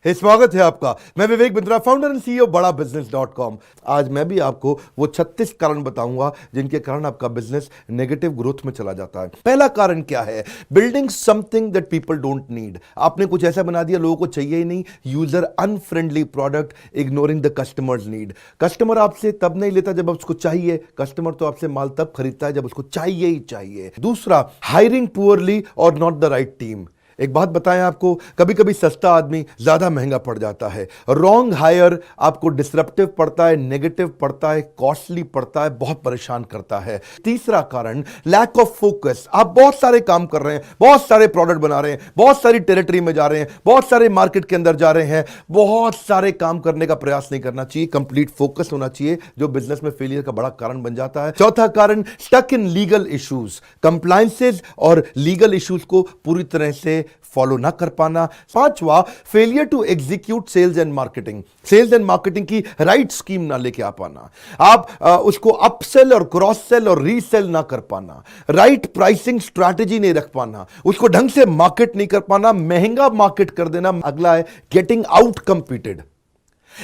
स्वागत है आपका। मैं Vivek Bindra, founder and CEO बड़ा बिजनेस.com। आज मैं भी आपको वो 36 कारण बताऊंगा जिनके कारण आपका बिजनेस नेगेटिव ग्रोथ में चला जाता है। पहला कारण क्या है? Building something that people don't need. आपने कुछ ऐसा बना दिया लोगों को चाहिए ही नहीं। User unfriendly product, ignoring the customers need. Customer आपसे तब नहीं लेता जब उसको चाहिए। कस्टमर तो आपसे माल तब खरीदता है जब उसको चाहिए ही चाहिए। दूसरा, हायरिंग पुअरली और नॉट द राइट टीम। एक बात बताएं आपको, कभी कभी सस्ता आदमी ज्यादा महंगा पड़ जाता है। रॉन्ग हायर आपको डिसरप्टिव पड़ता है, नेगेटिव पड़ता है, कॉस्टली पड़ता है, बहुत परेशान करता है। तीसरा कारण, लैक ऑफ फोकस। आप बहुत सारे काम कर रहे हैं, बहुत सारे प्रोडक्ट बना रहे हैं, बहुत सारी टेरिटरी में जा रहे हैं, बहुत सारे मार्केट के अंदर जा रहे हैं, बहुत सारे काम करने का प्रयास नहीं करना चाहिए। कंप्लीट फोकस होना चाहिए, जो बिजनेस में फेलियर का बड़ा कारण बन जाता है। चौथा कारण, stuck in legal issues. Compliances और लीगल इश्यूज को पूरी तरह से फॉलो ना कर पाना। पांचवा, failure to execute sales and marketing. Sales and marketing की राइट स्कीम ना लेके आ पाना। आप उसको अपसेल और क्रॉस सेल और रीसेल ना कर पाना। राइट प्राइसिंग स्ट्रैटेजी नहीं रख पाना। उसको ढंग से मार्केट नहीं कर पाना, महंगा मार्केट कर देना। अगला है गेटिंग आउट कंपीटेड।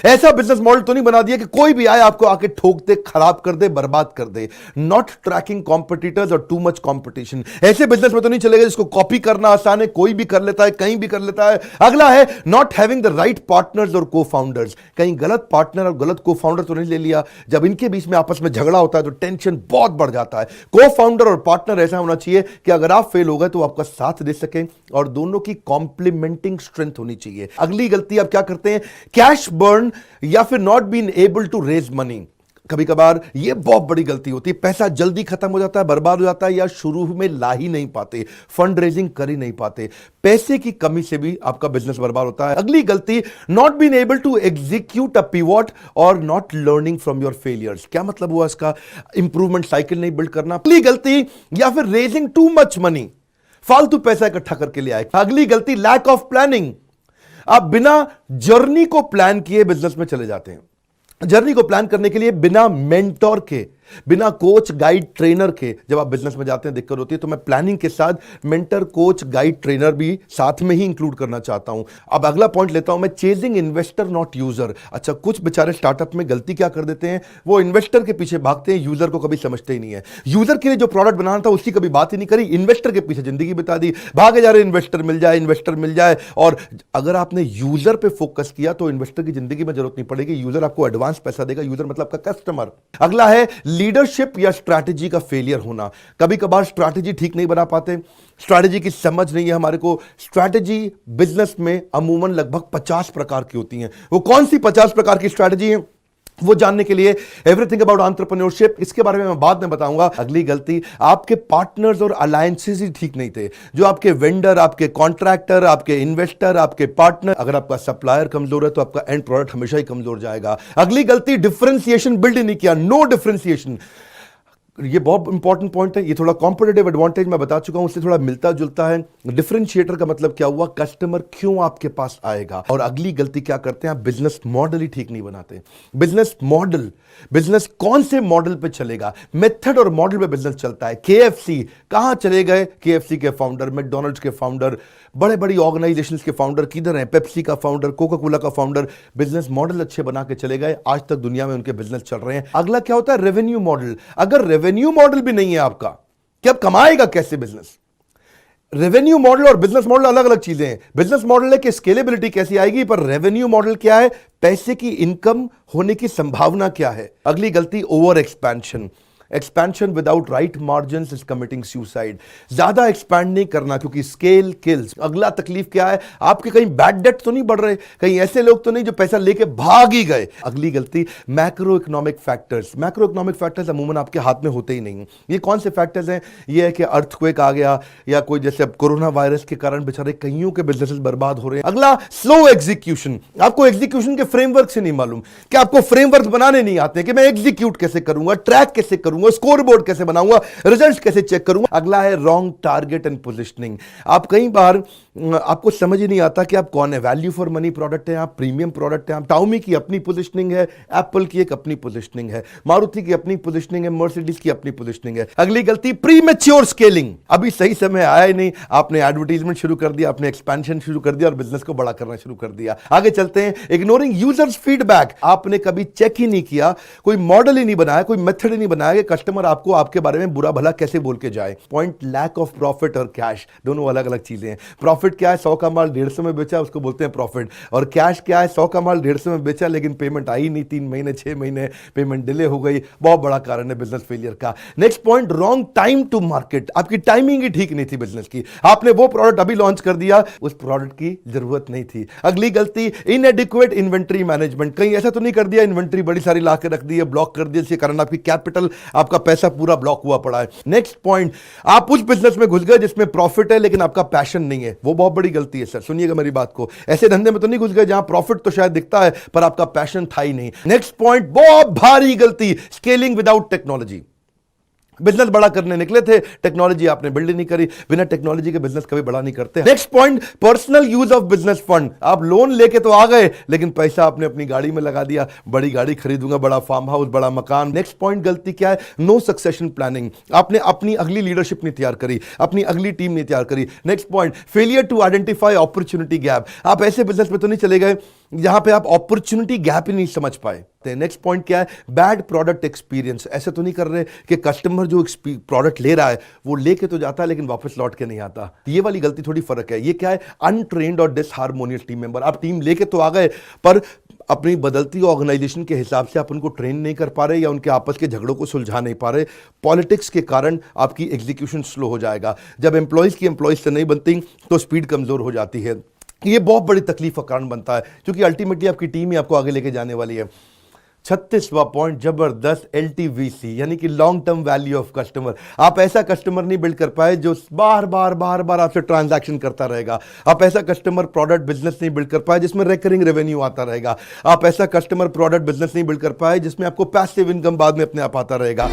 ऐसा बिजनेस मॉडल तो नहीं बना दिया कि कोई भी आए आपको आके ठोक दे, खराब कर दे, बर्बाद कर दे। नॉट ट्रैकिंग कॉम्पिटिटर्स और टू मच कॉम्पिटिशन। ऐसे बिजनेस में तो नहीं चलेगा जिसको कॉपी करना आसान है, कोई भी कर लेता है, कहीं भी कर लेता है। अगला है not having the right partners और को फाउंडर्स। कहीं गलत पार्टनर और गलत को फाउंडर तो नहीं ले लिया। जब इनके बीच में आपस में झगड़ा होता है तो टेंशन बहुत बढ़ जाता है। को फाउंडर और पार्टनर ऐसा होना चाहिए कि अगर आप फेल हो गए तो आपका साथ दे सकें और दोनों की कॉम्प्लीमेंटिंग स्ट्रेंथ होनी चाहिए। अगली गलती आप क्या करते हैं? कैश बर्न या फिर not been able to raise money. कभी कभार ये बहुत बड़ी गलती होती है। पैसा जल्दी खत्म हो जाता है, बर्बाद हो जाता है, या शुरू में ला ही नहीं पाते, फंड रेजिंग कर ही नहीं पाते। पैसे की कमी से भी आपका बिजनेस बर्बाद होता है। अगली गलती, not been able to execute a pivot और not learning from your failures. क्या मतलब हुआ इसका? इंप्रूवमेंट साइकिल नहीं बिल्ड करना। अगली गलती, या फिर रेजिंग टू मच मनी, फालतू पैसा इकट्ठा करके ले आए। अगली गलती, लैक ऑफ प्लानिंग। आप बिना जर्नी को प्लान किए बिजनेस में चले जाते हैं। जर्नी को प्लान करने के लिए बिना मेंटोर के, बिना कोच गाइड ट्रेनर के जब आप बिजनेस में जाते हैं दिक्कत होती है। तो मैं प्लानिंग के साथ मेंटर, कोच, गाइड, ट्रेनर भी साथ में ही इंक्लूड करना चाहता हूं। अब अगला पॉइंट लेता हूं मैं, चेजिंग इन्वेस्टर नॉट यूजर। अच्छा, कुछ बेचारे स्टार्टअप में गलती क्या कर देते हैं, वो इन्वेस्टर के पीछे भागते हैं, यूजर को कभी समझते ही नहीं है। यूजर के लिए जो प्रोडक्ट बनाना था उसकी कभी बात ही नहीं करी, इन्वेस्टर के पीछे जिंदगी बिता दी, भागे जा रहे इन्वेस्टर मिल जाए, इन्वेस्टर मिल जाए। और अगर आपने यूजर पे फोकस किया तो इन्वेस्टर की जिंदगी में जरूरत नहीं पड़ेगी। यूजर आपको एडवांस पैसा देगा। यूजर मतलब आपका कस्टमर। अगला है लीडरशिप या स्ट्रैटेजी का फेलियर होना। कभी कभार स्ट्रैटेजी ठीक नहीं बना पाते, स्ट्रैटेजी की समझ नहीं है हमारे को। स्ट्रैटेजी बिजनेस में अमूमन लगभग 50 प्रकार की होती हैं। वो कौन सी 50 प्रकार की स्ट्रैटेजी है वो जानने के लिए एवरीथिंग अबाउट एंटरप्रेन्योरशिप, इसके बारे में मैं बाद में बताऊंगा। अगली गलती, आपके पार्टनर्स और अलायंसेस ही ठीक नहीं थे। जो आपके वेंडर, आपके कॉन्ट्रैक्टर, आपके इन्वेस्टर, आपके पार्टनर, अगर आपका सप्लायर कमजोर है तो आपका एंड प्रोडक्ट हमेशा ही कमजोर जाएगा। अगली गलती, डिफरेंशिएशन बिल्ड नहीं किया, नो डिफरेंशिएशन। ये बहुत इंपॉर्टेंट पॉइंट है। ये थोड़ा कॉम्पिटिटिव एडवांटेज मैं बता चुका हूं, उससे थोड़ा मिलता जुलता है। डिफरेंशिएटर का मतलब क्या हुआ? कस्टमर क्यों आपके पास आएगा। और अगली गलती क्या करते हैं आप? बिजनेस मॉडल ही ठीक नहीं बनाते। बिजनेस मॉडल, बिजनेस कौन से मॉडल पे चलेगा? मेथड और मॉडल पे बिजनेस चलता है। केएफसी कहां चले गए? केएफसी के फाउंडर, मैकडॉनल्ड्स के फाउंडर, बड़े बड़ी ऑर्गेनाइजेशंस के फाउंडर किधर हैं? पेप्सी का फाउंडर, कोका कोला का फाउंडर। बिजनेस मॉडल अच्छे बना के चले गए, आज तक दुनिया में उनके बिजनेस चल रहे हैं। अगला क्या होता है? Revenue model. अगर रेवेन्यू मॉडल भी नहीं है आपका, कि अब कमाएगा कैसे बिजनेस? रेवेन्यू मॉडल और बिजनेस मॉडल अलग अलग चीजें हैं। बिजनेस मॉडल है कि स्केलेबिलिटी कैसी आएगी, पर रेवेन्यू मॉडल क्या है? पैसे की इनकम होने की संभावना क्या है? अगली गलती, over expansion. Expansion without right margins is committing suicide. ज्यादा एक्सपैंड नहीं करना क्योंकि स्केल किल्स। अगला तकलीफ क्या है? आपके कहीं बैड डेट तो नहीं बढ़ रहे, कहीं ऐसे लोग तो नहीं जो पैसा लेके भाग ही गए। अगली गलती, macro economic factors. Macro economic factors अमूमन आपके हाथ में होते ही नहीं। ये कौन से फैक्टर्स हैं? ये है कि अर्थक्वेक आ गया, या कोई जैसे अब कोरोना वायरस के कारण बेचारे कईयों के बिजनेसेस बर्बाद हो रहे हैं। अगला, स्लो एग्जीक्यूशन। आपको एग्जीक्यूशन के फ्रेमवर्क से नहीं मालूम, कि आपको फ्रेमवर्क बनाने नहीं आते कि मैं एग्जीक्यूट कैसे करूंगा, ट्रैक कैसे करूंगा, करूंगा, स्कोर बोर्ड कैसे बनाऊंगा, रिजल्ट कैसे चेक करूंगा। अगला है रॉन्ग टारगेट एंड पोजिशनिंग। आप कई बार आपको समझ ही नहीं आता कि आप कौन है। वैल्यू फॉर मनी प्रोडक्ट है, आप प्रीमियम प्रोडक्ट है, आप टाउमी की अपनी पोजिशनिंग है, एप्पल की एक अपनी पोजिशनिंग है, मारुति की अपनी पोजिशनिंग है, मर्सिडीज की अपनी पोजिशनिंग है। अगली गलती प्रीमेच्योर स्केलिंग। अभी सही समय आया ही नहीं, आपने एडवर्टाइजमेंट शुरू कर दिया, आपने एक्सपेंशन शुरू कर दिया और बिजनेस को बड़ा करना शुरू कर दिया। आगे चलते हैं, इग्नोरिंग यूजर्स फीडबैक। आपने कभी चेक ही नहीं किया, कोई मॉडल ही नहीं बनाया, कोई मेथड ही नहीं बनाया कि कस्टमर आपको आपके बारे में बुरा भला कैसे बोल के जाए। पॉइंट लैक ऑफ प्रॉफिट और कैश, दोनों अलग अलग चीजें हैं। प्रॉफिट क्या है, 100 का माल 150 में बेचा, उसको बोलते हैं प्रॉफिट। और कैश क्या है, 100 का माल 150 में बेचा लेकिन पेमेंट आई नहीं, 3 महीने 6 महीने पेमेंट डिले हो गई, बहुत बड़ा कारण है बिजनेस फेलियर का। Next point, wrong time to market. आपकी टाइमिंग ही ठीक नहीं थी बिजनेस की, आपने वो प्रोडक्ट अभी लॉन्च कर दिया, उस प्रोडक्ट की जरूरत नहीं थी। अगली गलती, इनएडिक्वेट इन्वेंट्री मैनेजमेंट। कहीं ऐसा तो नहीं कर दिया इन्वेंट्री बड़ी सारी ला के रख दी है, ब्लॉक कर दिया, जिसके कारण आपकी कैपिटल, आपका पैसा पूरा ब्लॉक हुआ पड़ा है। नेक्स्ट पॉइंट, आप उस बिजनेस में घुस गए जिसमें प्रॉफिट है लेकिन आपका पैशन नहीं है, वो बहुत बड़ी गलती है सर, सुनिएगा मेरी बात को। ऐसे धंधे में तो नहीं घुस गए जहां प्रॉफिट तो शायद दिखता है पर आपका पैशन था ही नहीं। नेक्स्ट पॉइंट, बहुत भारी गलती, स्केलिंग विदाउट टेक्नोलॉजी। बिजनेस बड़ा करने निकले थे, टेक्नोलॉजी आपने बिल्ड नहीं करी, बिना टेक्नोलॉजी के बिजनेस कभी बड़ा नहीं करते। Next point, personal use of business fund. आप लोन लेके तो आ गए लेकिन पैसा आपने अपनी गाड़ी में लगा दिया, बड़ी गाड़ी खरीदूंगा, बड़ा फार्म हाउस, बड़ा मकान। नेक्स्ट पॉइंट गलती क्या है, नो सक्सेशन प्लानिंग। आपने अपनी अगली लीडरशिप नहीं तैयार करी, अपनी अगली टीम नहीं तैयार करी। Next point, failure to identify opportunity gap. आप ऐसे बिजनेस में तो नहीं चले गए जहां पे आप अपॉर्चुनिटी गैप ही नहीं समझ पाए। नेक्स्ट पॉइंट क्या है, बैड प्रोडक्ट एक्सपीरियंस। ऐसे तो नहीं कर रहे कि कस्टमर जो प्रोडक्ट ले रहा है वो लेके तो जाता है लेकिन वापस लौट के नहीं आता। ये वाली गलती थोड़ी फर्क है। ये क्या है, अनट्रेन्ड और डिसहार्मोनियस टीम मेंबर। आप टीम लेके तो आ गए पर अपनी बदलती ऑर्गेनाइजेशन के हिसाब से आप उनको ट्रेन नहीं कर पा रहे या उनके आपस के झगड़ों को सुलझा नहीं पा रहे। पॉलिटिक्स के कारण आपकी एग्जीक्यूशन स्लो हो जाएगा। जब एम्प्लॉयज की एम्प्लॉयज से नहीं बनती तो स्पीड कमजोर हो जाती है। ये बहुत बड़ी तकलीफ का कारण बनता है क्योंकि अल्टीमेटली आपकी टीम ही आपको आगे लेके जाने वाली है। 36वां पॉइंट, जबरदस्त LTVC यानी कि long term value of customer. आप ऐसा कस्टमर नहीं बिल्ड कर पाए जो बार बार आपसे ट्रांजैक्शन करता रहेगा। आप ऐसा कस्टमर प्रोडक्ट बिजनेस नहीं बिल्ड कर पाए जिसमें रिकरिंग रेवेन्यू आता रहेगा। आप ऐसा कस्टमर प्रोडक्ट बिजनेस नहीं बिल्ड कर पाए जिसमें आपको पैसिव इनकम बाद में अपने आप आता रहेगा।